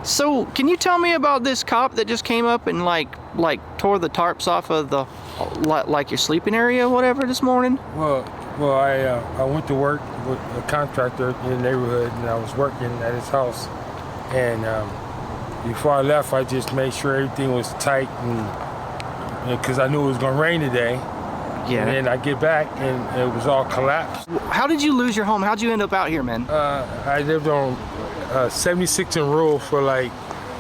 So, can you tell me about this cop that just came up and like tore the tarps off of the like your sleeping area or whatever this morning? Well, I went to work with a contractor in the neighborhood, and I was working at his house. And before I left, I just made sure everything was tight, and because I knew it was gonna rain today. Yeah. And then I get back, and it was all collapsed. How did you lose your home? How'd you end up out here, man? I lived on 76 in rural for like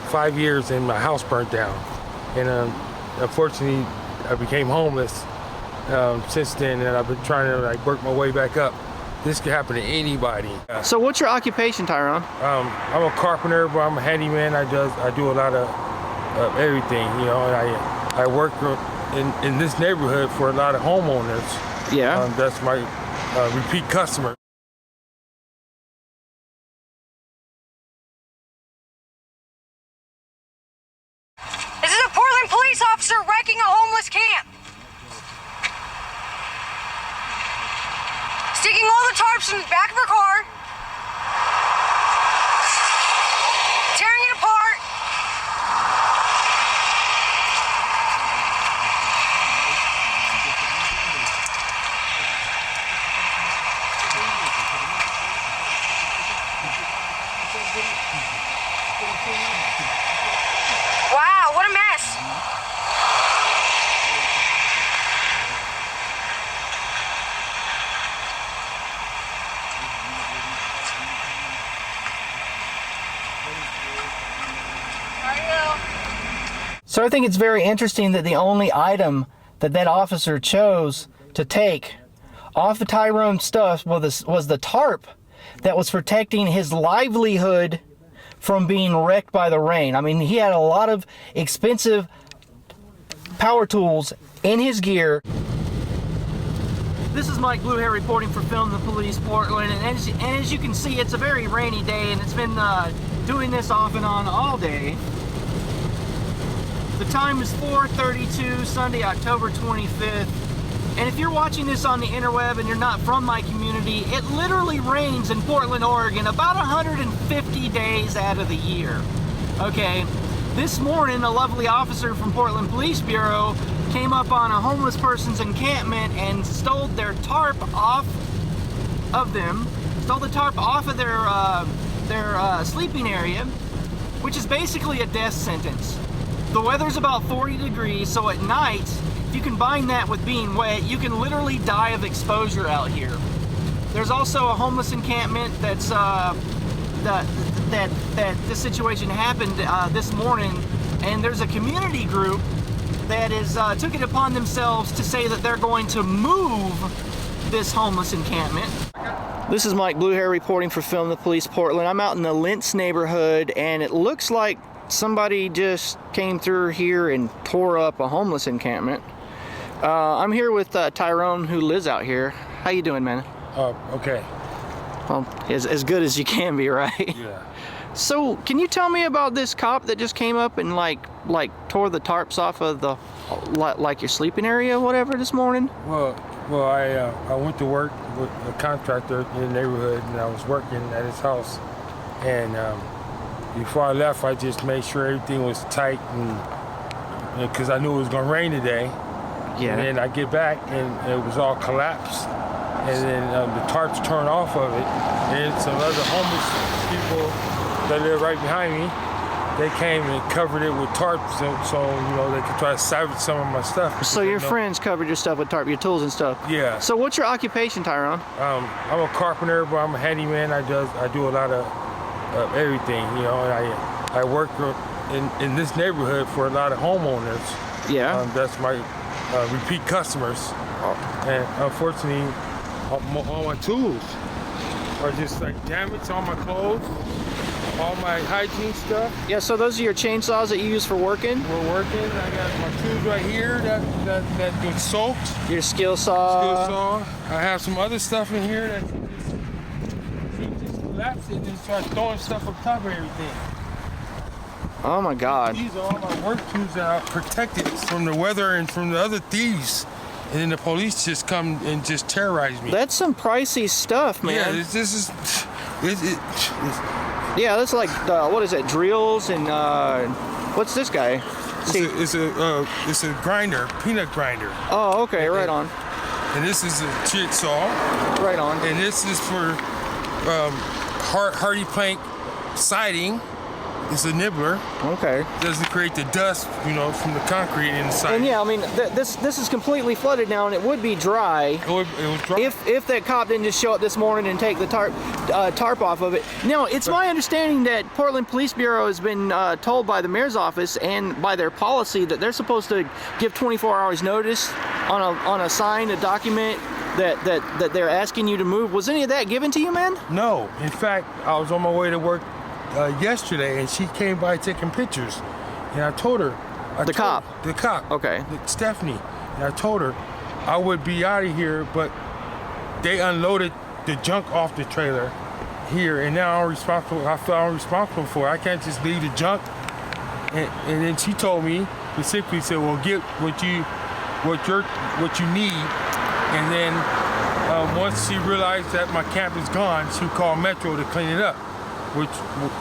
5 years, and my house burnt down. And unfortunately, I became homeless since then, and I've been trying to like work my way back up. This could happen to anybody. So what's your occupation, Tyrone? I'm a carpenter, but I'm a handyman. I do a lot of everything, you know. And I work in this neighborhood for a lot of homeowners. Yeah. That's my repeat customer. This is a Portland police officer wrecking a homeless camp. Sticking all the tarps in the back of her car. Tearing it apart. Wow, what a mess. So I think it's very interesting that the only item that officer chose to take off the Tyrone stuff was the tarp that was protecting his livelihood from being wrecked by the rain. I mean, he had a lot of expensive power tools in his gear. This is Mike Bluehair reporting for Film the Police Portland, and as you can see, it's a very rainy day, and it's been doing this off and on all day. The time is 4:32, Sunday, October 25th. And if you're watching this on the interweb and you're not from my community, it literally rains in Portland, Oregon about 150 days out of the year. Okay, this morning a lovely officer from Portland Police Bureau came up on a homeless person's encampment and stole their tarp off of them, stole the tarp off of their sleeping area, which is basically a death sentence. The weather's about 40 degrees, so at night, if you combine that with being wet, you can literally die of exposure out here. There's also a homeless encampment that's that this situation happened this morning, and there's a community group that took it upon themselves to say that they're going to move this homeless encampment. This is Mike Bluehair reporting for Film the Police Portland. I'm out in the Lents neighborhood, and it looks like somebody just came through here and tore up a homeless encampment. I'm here with Tyrone, who lives out here. How you doing, man? Okay. Well, as good as you can be, right? Yeah. So, can you tell me about this cop that just came up and like tore the tarps off of the like your sleeping area or whatever this morning? Well, I went to work with a contractor in the neighborhood, and I was working at his house. And before I left, I just made sure everything was tight, and because I knew it was gonna rain today. Yeah. And then I get back, and it was all collapsed. And then the tarps turned off of it. And some other homeless people that live right behind me, they came and covered it with tarps, so you know they could try to salvage some of my stuff. So your friends covered your stuff with tarp, your tools and stuff. Yeah. So what's your occupation, Tyrone? I'm a carpenter, but I'm a handyman. I do a lot of everything, you know. And I work in this neighborhood for a lot of homeowners. Yeah. That's my repeat customers. And unfortunately, all my tools are just like damaged. All my clothes, all my hygiene stuff. Yeah, so those are your chainsaws that you use for working? We're working. I got my tools right here that get soaked. Your skill saw. I have some other stuff in here that you just collapse it and start throwing stuff on top of everything. Oh my God. These are all my work tools that are protected from the weather and from the other thieves. And then the police just come and just terrorize me. That's some pricey stuff, man. Yeah, Yeah, that's like what is it? Drills and what's this guy? It's a grinder, peanut grinder. Oh, okay, right on. And this is a jigsaw. Right on. And this is for hardy plank siding. It's a nibbler. Okay. Doesn't create the dust, you know, from the concrete inside. And yeah, I mean, this is completely flooded now, and it would be dry. It was dry. If that cop didn't just show up this morning and take the tarp off of it. Now, it's my understanding that Portland Police Bureau has been told by the mayor's office and by their policy that they're supposed to give 24 hours notice on a sign, a document that they're asking you to move. Was any of that given to you, man? No. In fact, I was on my way to work yesterday, and she came by taking pictures, and I told her. The cop. Okay. Stephanie. And I told her I would be out of here, but they unloaded the junk off the trailer here, and now I'm responsible. I feel I'm responsible for it. I can't just leave the junk. And then she told me specifically, said, "Well, get what you need." And then once she realized that my camp is gone, she'll call Metro to clean it up. Which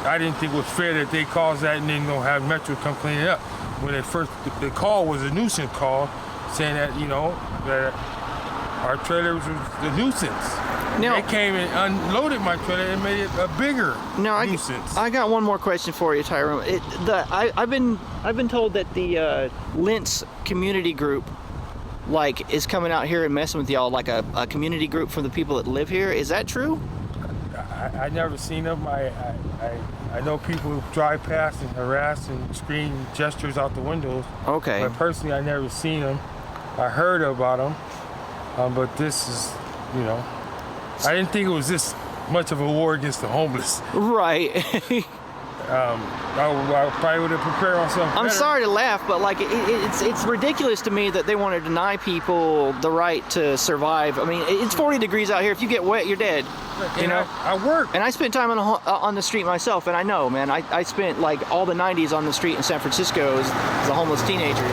I didn't think was fair that they caused that and then gonna have Metro come clean it up. When at first the call was a nuisance call, saying that, you know, that our trailer was a nuisance. Now, they came and unloaded my trailer and made it a bigger nuisance. I got one more question for you, Tyrone. I've been told that the Lents community group is coming out here and messing with y'all, like a community group for the people that live here. Is that true? I never seen them. I know people who drive past and harass and scream gestures out the windows. Okay. But personally, I never seen them. I heard about them, but this is, you know, I didn't think it was this much of a war against the homeless. Right. I probably would have prepared myself better. I'm sorry to laugh, but it's ridiculous to me that they want to deny people the right to survive. I mean, it's 40 degrees out here. If you get wet, you're dead. You know. I work. And I spent time on the street myself, and I know, man. I spent all the 90s on the street in San Francisco as a homeless teenager.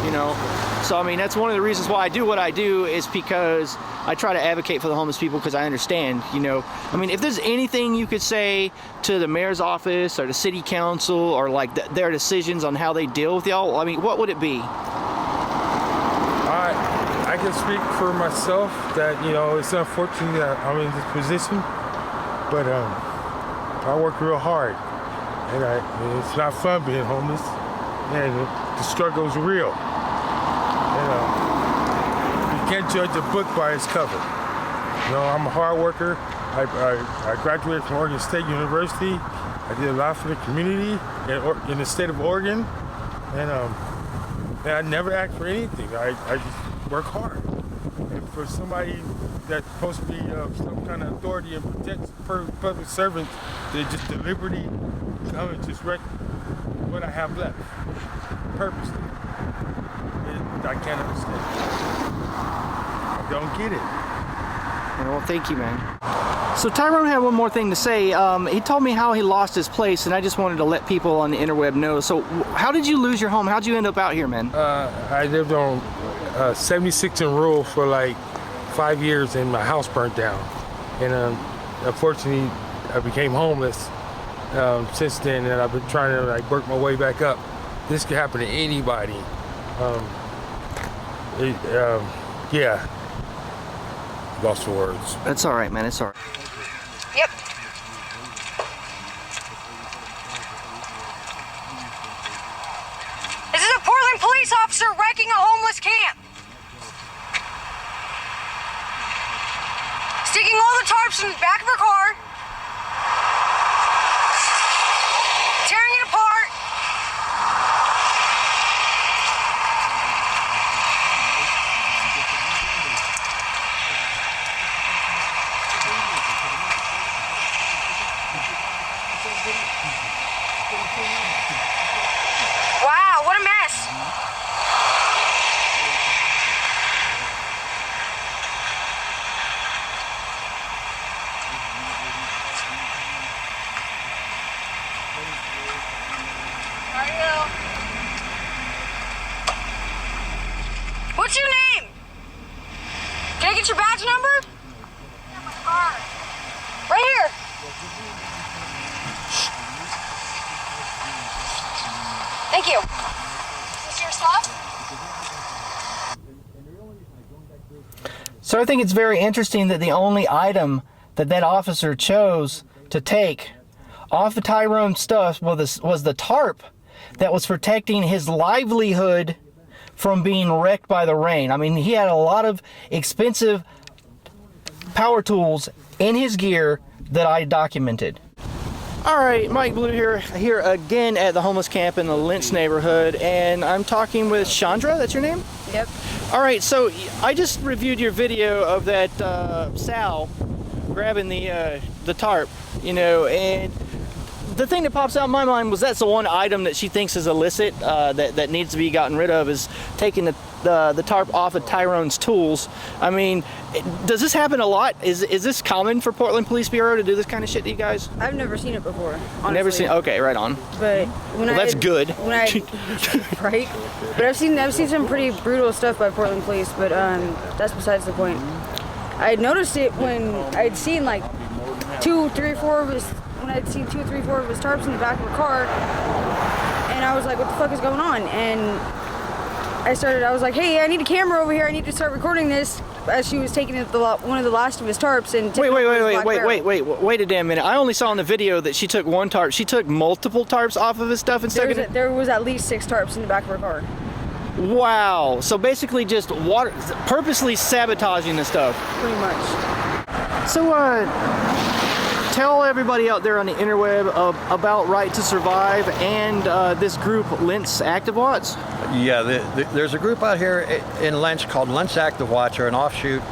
You know. So I mean, that's one of the reasons why I do what I do, is because I try to advocate for the homeless people, because I understand, you know. I mean, if there's anything you could say to the mayor's office or the city council or their decisions on how they deal with y'all, I mean, what would it be? I can speak for myself that, you know, it's unfortunate that I'm in this position, but I work real hard, and it's not fun being homeless, and the struggle's real. You can't judge a book by its cover. You know, I'm a hard worker. I graduated from Oregon State University. I did a lot for the community in the state of Oregon, and I never asked for anything. I just work hard. And for somebody that's supposed to be some kind of authority and protect public servants, they just deliberately come and just wreck what I have left, purposely. I can't understand. I don't get it. Well, thank you, man. So Tyrone had one more thing to say. He told me how he lost his place, and I just wanted to let people on the interweb know. So how did you lose your home? How'd you end up out here, man? I lived on 76 and Rural for 5 years, and my house burnt down. And unfortunately, I became homeless since then, and I've been trying to work my way back up. This could happen to anybody. Yeah. Lost for words. That's all right, man. It's all right. Yep. This is a Portland police officer wrecking a homeless camp. Sticking all the tarps in the back of her car. Tearing it apart. Wow, what a mess. What's your name? Can I get your badge number? Right here. Thank you. Is your stuff? So I think it's very interesting that the only item that officer chose to take off the Tyrone stuff was the tarp that was protecting his livelihood from being wrecked by the rain. I mean, he had a lot of expensive power tools in his gear that I documented. All right, Mike Blue here again at the homeless camp in the Lents neighborhood, and I'm talking with Chandra. That's your name? Yep. All right, so I just reviewed your video of that Sal grabbing the tarp, you know, and the thing that pops out in my mind was that's the one item that she thinks is illicit that needs to be gotten rid of, is taking the tarp off of Tyrone's tools. I mean, does this happen a lot? Is this common for Portland Police Bureau to do this kind of shit to you guys? I've never seen it before, honestly. Never seen. Okay, right on. But that's good. Right. But I've seen some pretty brutal stuff by Portland Police. But that's besides the point. I had noticed it when I'd seen like 2, 3, 4 of his. When I'd seen 2, 3, 4 of his tarps in the back of a car, and I was like, "What the fuck is going on?" And I was like, "Hey, I need a camera over here. I need to start recording this." As she was taking one of the last of his tarps and wait a damn minute. I only saw in the video that she took one tarp. She took multiple tarps off of his stuff and stuck it. There was at least 6 tarps in the back of her car. Wow. So basically just purposely sabotaging the stuff. Pretty much. So tell everybody out there on the interweb about Right to Survive and this group Lents Active Watch. Yeah, there's a group out here in Lents called Lents Active Watch, or an offshoot.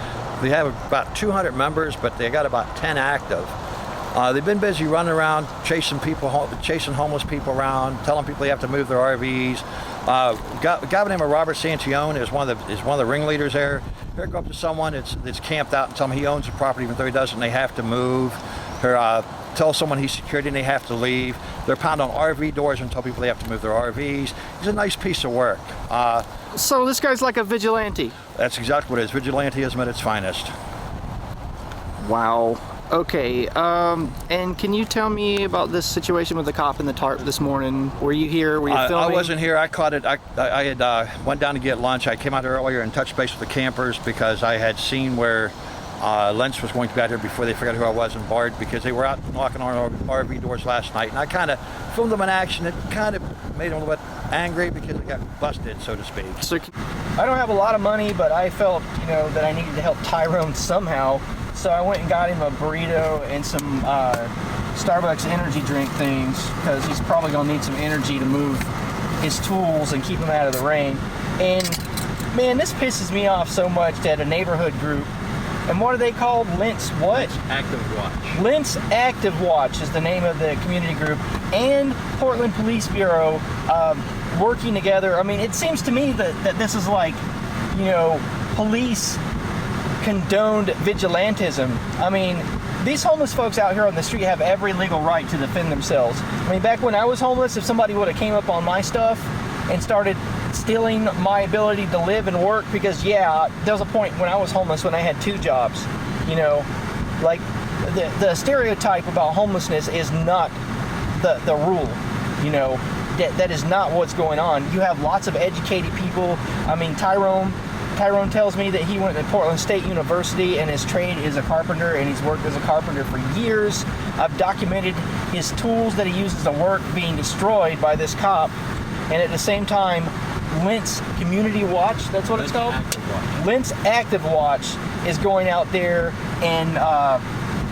They have about 200 members, but they got about 10 active. They've been busy running around chasing homeless people around, telling people they have to move their RVs. A guy by the name of Robert Santione is one of the ringleaders there. He'll go up to someone that's camped out and tell him he owns the property, even though he doesn't, and they have to move. Or tell someone he's security and they have to leave. They're pounding on RV doors and tell people they have to move their RVs. It's a nice piece of work. So this guy's like a vigilante. That's exactly what it is. Vigilantism at its finest. Wow. Okay. And can you tell me about this situation with the cop in the tarp this morning? Were you here? Were you filming? I wasn't here. I caught it. I had went down to get lunch. I came out earlier and touched base with the campers because I had seen where Lents was going to be out here before they figured out who I was and barred, because they were out knocking on our RV doors last night, and I kind of filmed them in action. It kind of made them a little bit angry because they got busted, so to speak. So I don't have a lot of money, but I felt, you know, that I needed to help Tyrone somehow, so I went and got him a burrito and some Starbucks energy drink things, because he's probably gonna need some energy to move his tools and keep him out of the rain. And man, this pisses me off so much that a neighborhood group, and what are they called? Lents what? Active Watch. Lents Active Watch is the name of the community group, and Portland Police Bureau working together. I mean, it seems to me that this is like, you know, police condoned vigilantism. I mean, these homeless folks out here on the street have every legal right to defend themselves. I mean, back when I was homeless, if somebody would have came up on my stuff and started stealing my ability to live and work, because yeah, there was a point when I was homeless when I had 2 jobs, you know, like the stereotype about homelessness is not the rule, you know, that is not what's going on. You have lots of educated people. I mean, Tyrone tells me that he went to Portland State University and his trade is a carpenter, and he's worked as a carpenter for years. I've documented his tools that he uses to work being destroyed by this cop. And at the same time, Lents Community Watch, that's what it's called? Lents Active Watch is going out there and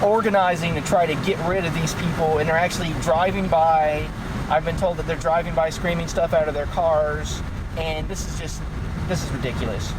organizing to try to get rid of these people, and they're actually driving by. I've been told that they're driving by screaming stuff out of their cars, and this is ridiculous.